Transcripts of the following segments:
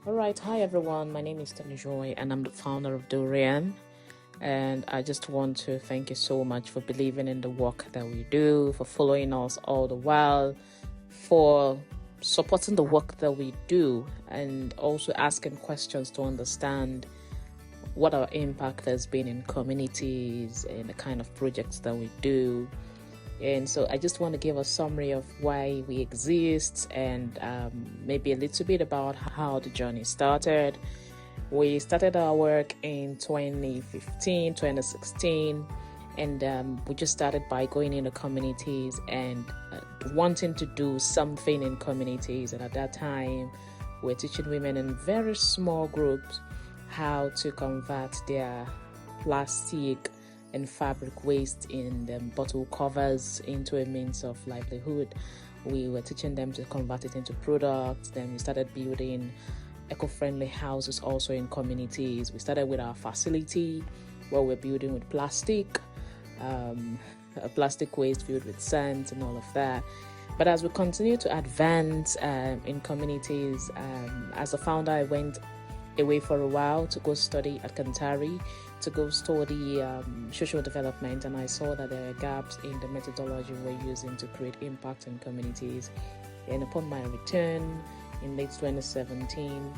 All right, hi everyone. My name is Joy, and I'm the founder of Durian. And I just want to thank you so much for believing in the work that we do, for following us all the while, for supporting the work that we do, and also asking questions to understand what our impact has been in communities and the kind of projects that we do. And so I just want to give a summary of why we exist and maybe a little bit about how the journey started. We started our work in 2015, 2016, and we just started by going into communities and wanting to do something in communities. And at that time, we're teaching women in very small groups how to convert their plastic and fabric waste in bottle covers into a means of livelihood. We were teaching them to convert it into products. Then we started building eco-friendly houses also in communities. We started with our facility where we're building with plastic waste filled with sand and all of that. But as we continue to advance in communities, as a founder, I went away for a while to go study at Kantari, to go study social development, and I saw that there were gaps in the methodology we're using to create impact in communities. And upon my return in late 2017,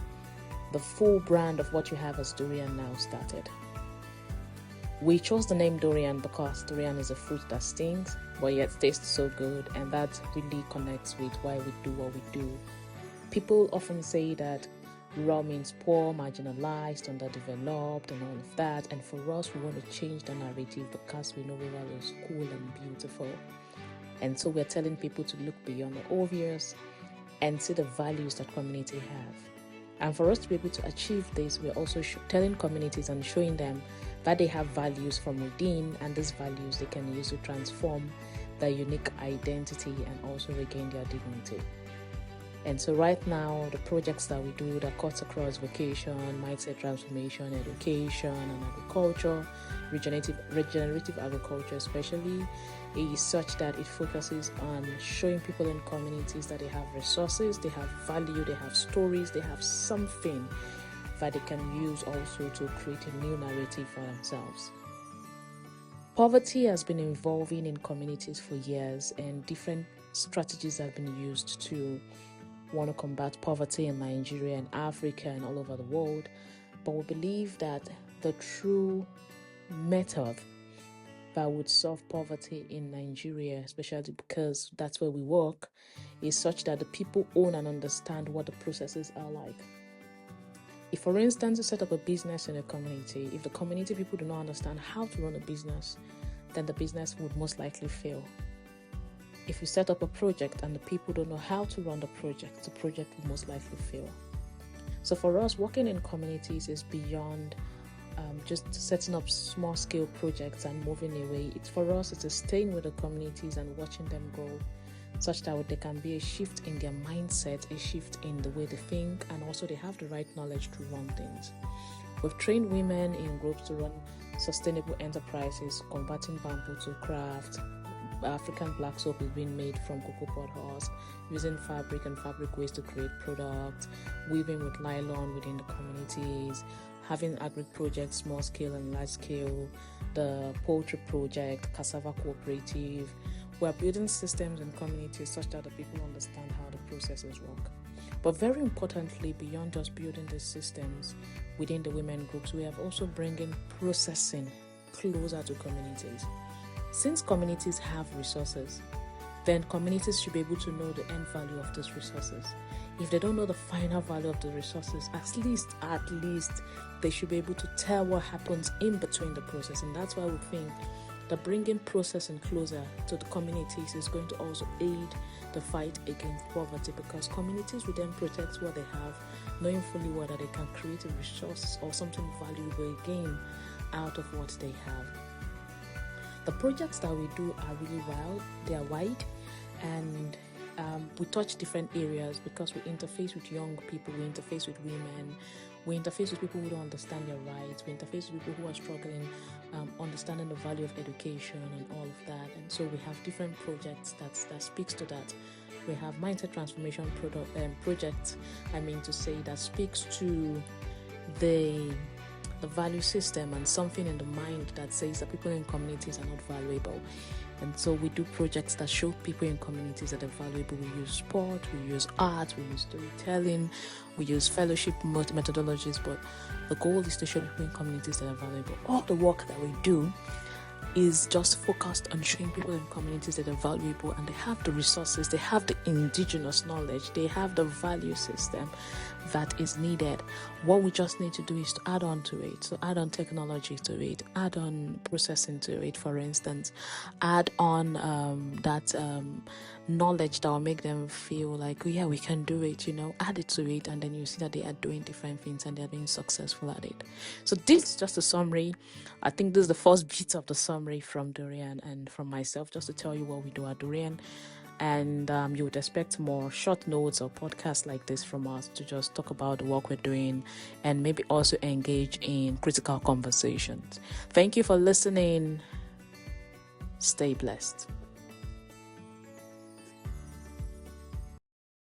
the full brand of what you have as Durian now started. We chose the name Durian because durian is a fruit that stings, but yet tastes so good, and that really connects with why we do what we do. People often say that raw means poor, marginalized, underdeveloped, and all of that. And for us, we want to change the narrative because we know rural is cool and beautiful. And so we're telling people to look beyond the obvious and see the values that community have. And for us to be able to achieve this, we're also telling communities and showing them that they have values from within, and these values they can use to transform their unique identity and also regain their dignity. And so right now, the projects that we do that cuts across vocation, mindset transformation, education, and agriculture, regenerative agriculture especially, is such that it focuses on showing people in communities that they have resources, they have value, they have stories, they have something that they can use also to create a new narrative for themselves. Poverty has been evolving in communities for years, and different strategies have been used to want to combat poverty in Nigeria and Africa and all over the world. But we believe that the true method that would solve poverty in Nigeria, especially because that's where we work, is such that the people own and understand what the processes are like. If, for instance, you set up a business in a community, if the community people do not understand how to run a business, then the business would most likely fail. If you set up a project and the people don't know how to run the project will most likely fail. So for us, working in communities is beyond just setting up small-scale projects and moving away. For us, it's staying with the communities and watching them grow, such that there can be a shift in their mindset, a shift in the way they think, and also they have the right knowledge to run things. We've trained women in groups to run sustainable enterprises, converting bamboo to craft. African black soap is being made from cocoa pod hulls, using fabric and fabric waste to create products, weaving with nylon within the communities, having agri projects, small scale and large scale, the poultry project, cassava cooperative. We're building systems in communities such that the people understand how the processes work. But very importantly, beyond just building these systems within the women groups, we have also bringing processing closer to communities. Since communities have resources, then communities should be able to know the end value of those resources. If they don't know the final value of the resources, at least they should be able to tell what happens in between the process. And that's why we think that bringing processing closer to the communities is going to also aid the fight against poverty, because communities will then protect what they have, knowing fully well that they can create a resource or something valuable again out of what they have. The projects that we do are really wild, they are wide, and we touch different areas because we interface with young people, we interface with women, we interface with people who don't understand their rights, we interface with people who are struggling, understanding the value of education and all of that. And so we have different projects that speaks to that. We have mindset transformation project. That speaks to the value system and something in the mind that says that people in communities are not valuable. And so we do projects that show people in communities that are valuable. We use sport, we use art, we use storytelling, we use fellowship methodologies, but the goal is to show people in communities that are valuable. All the work that we do is just focused on showing people in communities that are valuable, and they have the resources, they have the indigenous knowledge, they have the value system that is needed. What we just need to do is to add on to it. So add on technology to it, add on processing to it, for instance, add on that knowledge that will make them feel like, oh yeah, we can do it, add it to it, and then you see that they are doing different things and they're being successful at it. So this is just a summary. I think this is the first bit of the summary from Durian and from myself, just to tell you what we do at Durian. And you would expect more short notes or podcasts like this from us to just talk about the work we're doing and maybe also engage in critical conversations. Thank you for listening. Stay blessed.